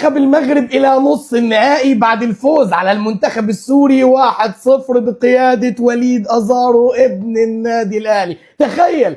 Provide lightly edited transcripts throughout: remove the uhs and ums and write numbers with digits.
منتخب المغرب إلى نص النهائي بعد الفوز على المنتخب السوري 1-0 بقيادة وليد أزارو ابن النادي الأهلي. تخيل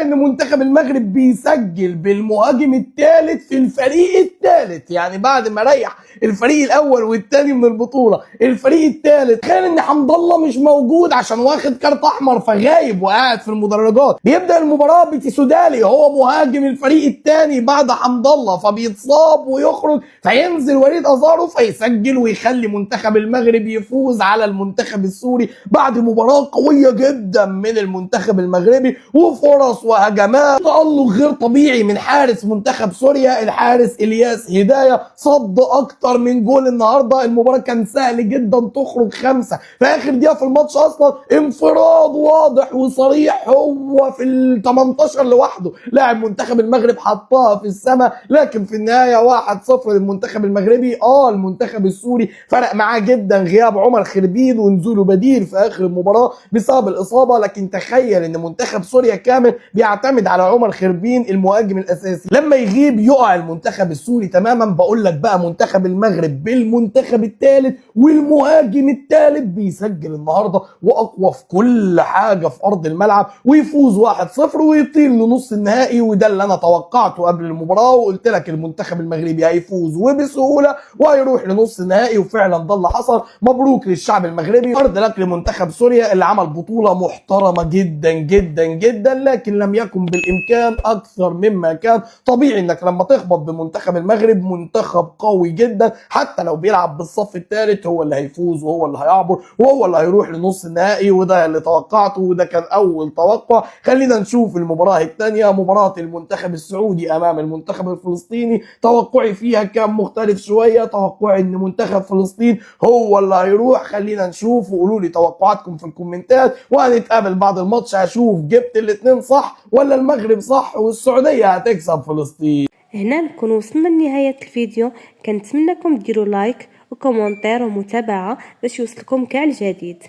ان منتخب المغرب بيسجل بالمهاجم الثالث في الفريق الثالث، يعني بعد ما ريح الفريق الاول والثاني من البطوله الفريق الثالث. تخيل ان حمد الله مش موجود عشان واخد كارت احمر فغايب وقاعد في المدرجات. بيبدا المباراه بتيسودالي هو مهاجم الفريق الثاني بعد حمد الله، فبيتصاب ويخرج، فينزل وليد ازارو فيسجل ويخلي منتخب المغرب يفوز على المنتخب السوري بعد مباراه قويه جدا من المنتخب المغربي وفرص وهجمات تألق غير طبيعي من حارس منتخب سوريا الحارس الياس هدايه. صد اكتر من جول النهارده. المباراه كان سهل جدا تخرج 5 في اخر دقيقه في الماتش. اصلا انفراد واضح وصريح هو في ال 18 لوحده، لاعب منتخب المغرب حطها في السماء، لكن في النهايه 1-0 للمنتخب المغربي. المنتخب السوري فرق معاه جدا غياب عمر خربيد ونزوله بديل في اخر المباراه بسبب الاصابه، لكن تخيل ان منتخب سوريا كامل بيعتمد على عمر خربين المهاجم الاساسي، لما يغيب يقع المنتخب السوري تماما. بقول لك بقى منتخب المغرب بالمنتخب الثالث والمهاجم الثالث بيسجل النهارده واقوى في كل حاجه في ارض الملعب ويفوز 1-0 ويطير لنص النهائي. وده اللي انا توقعته قبل المباراه وقلت لك المنتخب المغربي هيفوز وبسهوله وهيروح لنص النهائي، وفعلا ده اللي حصل. مبروك للشعب المغربي. ارض لك لمنتخب سوريا اللي عمل بطوله محترمه جدا جدا جدا، لكن لم يكن بالامكان اكثر مما كان. طبيعي انك لما تخبط بمنتخب المغرب منتخب قوي جدا حتى لو بيلعب بالصف الثالث هو اللي هيفوز وهو اللي هيعبر وهو اللي هيروح لنص النهائي، وده اللي توقعته وده كان اول توقع. خلينا نشوف المباراه الثانيه، مباراه المنتخب السعودي امام المنتخب الفلسطيني. توقعي فيها كان مختلف شويه، توقعي ان منتخب فلسطين هو اللي هيروح. خلينا نشوف وقولوا لي توقعاتكم في الكومنتات، وهنتقابل بعد الماتش هشوف جبت الاثنين صح ولا المغرب صح والسعوديه هتكسب فلسطين. هنا نكون وصلنا لنهاية الفيديو. كنتمنىكم ديروا لايك وكومنتير ومتابعة باش يوصلكم كاع الجديد.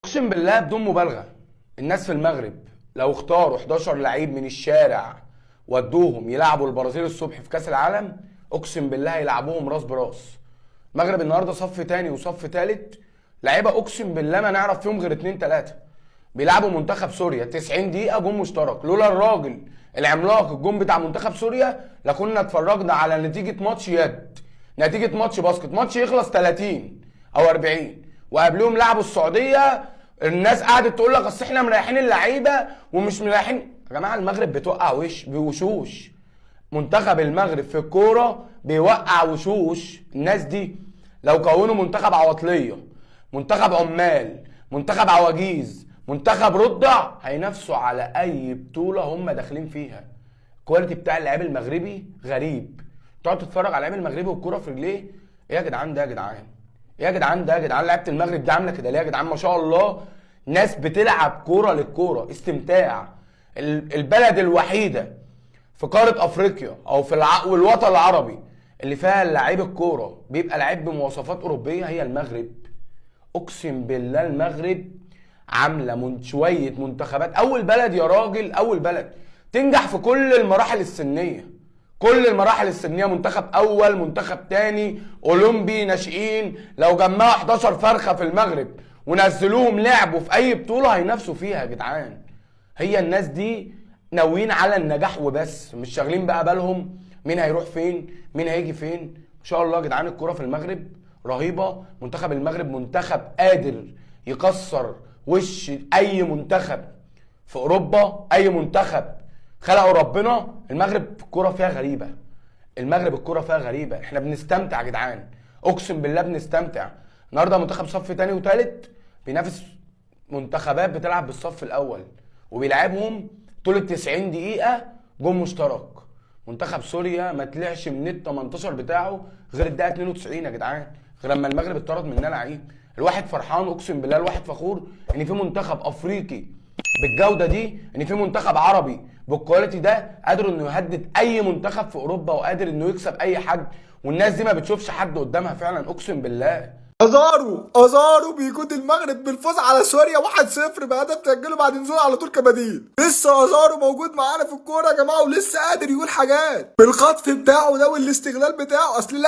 اقسم بالله بدون مبالغه الناس في المغرب لو اختاروا 11 لعيب من الشارع ودوهم يلعبوا البرازيل الصبح في كاس العالم اقسم بالله هيلعبوهم راس براس. المغرب النهارده صف تاني وصف تالت لعيبه اقسم بالله ما نعرف فيهم غير 2 3 بيلعبوا منتخب سوريا 90 دقيقه جون مشترك. لولا الراجل العملاق الجون بتاع منتخب سوريا لكنا اتفرجنا على نتيجه ماتش يد، نتيجه ماتش باسكت، ماتش يخلص 30 او 40. وقبلهم لعبوا السعوديه الناس قعدت تقول لك اصل احنا مريحين اللعيبه ومش مريحين. يا جماعه المغرب بتوقع بوشوش. منتخب المغرب في الكوره بيوقع وشوش. الناس دي لو كونوا منتخب عواطليه، منتخب عمال، منتخب عواجيز، منتخب رضع هينافسوا على اي بطوله هم داخلين فيها. الكواليتي بتاع اللعيب المغربي غريب. تقعد تتفرج على اللعيب المغربي والكوره في رجليه، ايه يا جدعان ده يا جدعان؟ ايه يا جدعان ده يا جدعان؟ لعيبه المغرب دي عامله كده ليه يا جدعان؟ ما شاء الله ناس بتلعب كوره للكوره، استمتاع. البلد الوحيده في قاره افريقيا او في والوطن العربي اللي فيها لعيب الكوره بيبقى لعيب بمواصفات اوروبيه هي المغرب. اقسم بالله المغرب عامله شويه منتخبات. اول بلد يا راجل، اول بلد تنجح في كل المراحل السنيه، كل المراحل السنيه. منتخب اول، منتخب تاني، اولمبي، ناشئين. لو جمعوا 11 فرخه في المغرب ونزلوهم لعبوا في اي بطوله هينافسوا فيها يا جدعان. هي الناس دي ناويين على النجاح وبس، مش شاغلين بقى بالهم مين هيروح فين مين هيجي فين. ان شاء الله يا جدعان الكوره في المغرب رهيبه. منتخب المغرب منتخب قادر يكسر وش اي منتخب في اوروبا، اي منتخب خلقه ربنا. المغرب الكوره فيها غريبه، المغرب الكوره فيها غريبه. احنا بنستمتع يا جدعان، اقسم بالله بنستمتع. النهارده منتخب صف تاني وتالت بينافس منتخبات بتلعب بالصف الاول وبيلعبهم طول ال 90 دقيقه جون مشترك. منتخب سوريا ما طلعش من ال 18 بتاعه غير الدقيقه 92 يا جدعان، غير لما المغرب اتطرد مننا لعيب. الواحد فرحان اقسم بالله، الواحد فخور ان في منتخب افريقي بالجوده دي، ان في منتخب عربي بالكواليتي ده قادر انه يهدد اي منتخب في اوروبا وقادر انه يكسب اي حد. والناس دي ما بتشوفش حد قدامها فعلا اقسم بالله. ازارو بيقود المغرب بالفوز على سوريا 1-0 بهدف سجله بعد نزول على طول كبديل. لسه ازارو موجود معانا في الكوره يا جماعه، ولسه قادر يقول حاجات بالخطف بتاعه ده والاستغلال بتاعه. اصل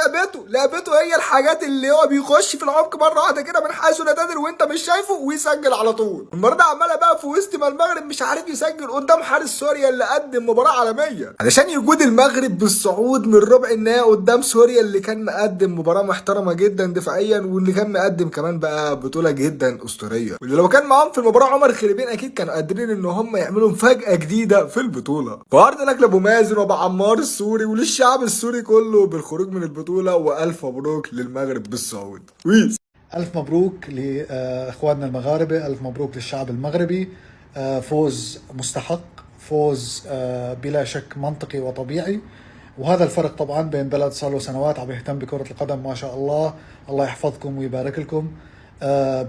لعبته هي الحاجات اللي هو بيخش في العمق مره واحده كده من حيث لا تدري وانت مش شايفه ويسجل على طول. المره دي عماله بقى في وسط ما المغرب مش عارف يسجل قدام حارس سوريا اللي قدم مباراه عالميه علشان يقود المغرب بالصعود من ربع النهائي قدام سوريا اللي كان مقدم مباراه محترمه جدا دفاعيا، واللي كان مقدم كمان بقى بطوله جدا اسطوريه، واللي لو كان معاهم في المباراه عمر خريبين اكيد كانوا قادرين ان هم يعملوا مفاجاه جديده في البطوله. فعرض لك لابو مازن وابو عمار السوري وللشعب السوري كله بالخروج من البطوله، والف مبروك للمغرب بالصعود. ويس ألف مبروك لإخواننا المغاربة، ألف مبروك للشعب المغربي. فوز مستحق، فوز بلا شك منطقي وطبيعي. وهذا الفرق طبعا بين بلد صار له سنوات عم يهتم بكرة القدم ما شاء الله، الله يحفظكم ويبارك لكم،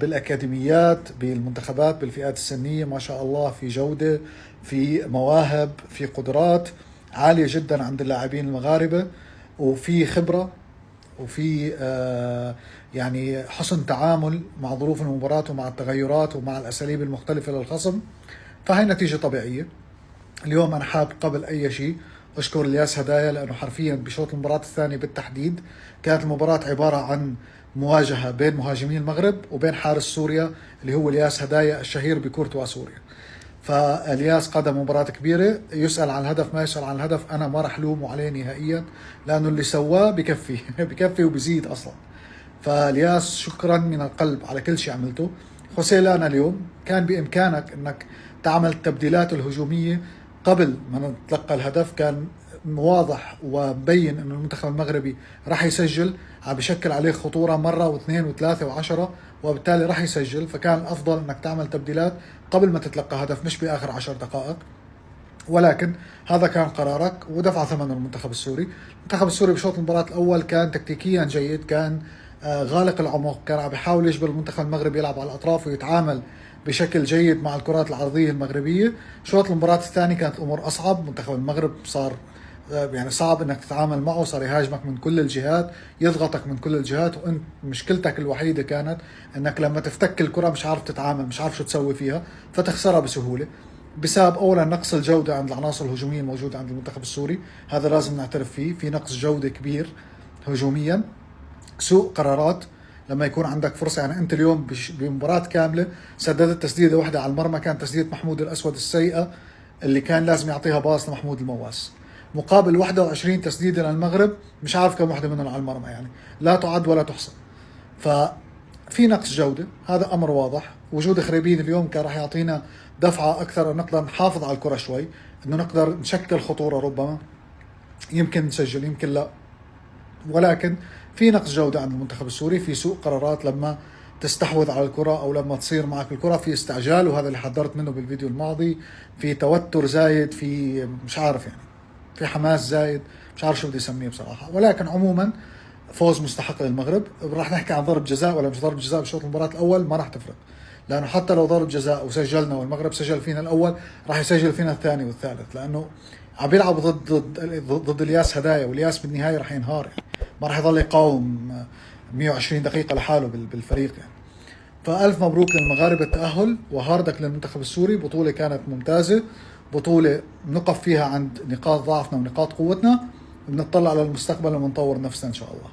بالأكاديميات، بالمنتخبات، بالفئات السنية ما شاء الله، في جودة، في مواهب، في قدرات عالية جدا عند اللاعبين المغاربة، وفي خبرة، وفي يعني حسن تعامل مع ظروف المباراة ومع التغيرات ومع الأساليب المختلفة للخصم. فهي نتيجة طبيعية. اليوم أنا حاب قبل أي شيء أشكر الياس هدايا، لأنه حرفيا بشوط المباراة الثانية بالتحديد كانت المباراة عبارة عن مواجهة بين مهاجمين المغرب وبين حارس سوريا اللي هو الياس هدايا الشهير بكورتوا سوريا. فالياس قدم مباراة كبيرة، يسأل عن الهدف ما يسأل عن الهدف أنا ما رح لومه عليه نهائيا، لأنه اللي سواه بكفي بكفي وبزيد أصلا. فالياس شكرا من القلب على كل شيء عملته. خوسيلانا اليوم كان بإمكانك أنك تعمل التبديلات الهجومية قبل ما نتلقى الهدف، كان واضح ومبين أن المنتخب المغربي راح يسجل، بشكل عليه خطورة مرة واثنين وثلاثة وعشرة، وبالتالي راح يسجل. فكان الأفضل أنك تعمل تبديلات قبل ما تتلقى هدف، مش بآخر 10 دقائق. ولكن هذا كان قرارك ودفع ثمن المنتخب السوري. المنتخب السوري بشوط المباراة الأول كان تكتيكيا جيد، كان غالق العمق، كان عم بيحاول يجبر المنتخب المغربي يلعب على الأطراف ويتعامل بشكل جيد مع الكرات العرضية المغربية. شوط المباراة الثاني كانت الأمور أصعب، منتخب المغرب صار يعني صعب انك تتعامل معه، صار يهاجمك من كل الجهات، يضغطك من كل الجهات، وانت مشكلتك الوحيدة كانت انك لما تفتك الكرة مش عارف تتعامل، مش عارف شو تسوي فيها، فتخسرها بسهولة بسبب اولا نقص الجودة عند العناصر الهجومية الموجودة عند المنتخب السوري، هذا لازم نعترف فيه، في نقص جودة كبير هجوميا، سوء قرارات. لما يكون عندك فرصة، يعني انت اليوم بمباراة كاملة سددت تسديدة واحدة على المرمى، كانت تسديدة محمود الاسود السيئة اللي كان لازم يعطيها باص لمحمود المواس، مقابل 21 تسديدة للمغرب مش عارف كم واحدة منهم على المرمى، يعني لا تعد ولا تحصى. ففي نقص جودة، هذا أمر واضح. وجود خريبين اليوم كان راح يعطينا دفعة أكثر، نقدر نحافظ على الكرة شوي، إنه نقدر نشكل خطورة، ربما يمكن نسجل يمكن لا. ولكن في نقص جودة عند المنتخب السوري، في سوء قرارات لما تستحوذ على الكرة أو لما تصير معك الكرة، في استعجال، وهذا اللي حذرت منه بالفيديو الماضي، في توتر زايد، في مش عارف يعني في حماس زايد، مش عارف شو بدي اسميه بصراحة. ولكن عموما فوز مستحق للمغرب. راح نحكي عن ضرب جزاء ولا مش ضرب جزاء بشوط المباراة الأول، ما راح تفرق، لأنه حتى لو ضرب جزاء وسجلنا والمغرب سجل فينا الأول راح يسجل فينا الثاني والثالث، لأنه عم بيلعب ضد الياس هدايا، والياس بالنهاية راح ينهار، يعني ما راح يضل يقاوم 120 دقيقة لحاله بالفريق يعني. فألف مبروك للمغاربة التأهل، وهاردك للمنتخب السوري. بطولة كانت ممتازة، بطولة نقف فيها عند نقاط ضعفنا ونقاط قوتنا، بنطلع على المستقبل ونطور نفسنا إن شاء الله.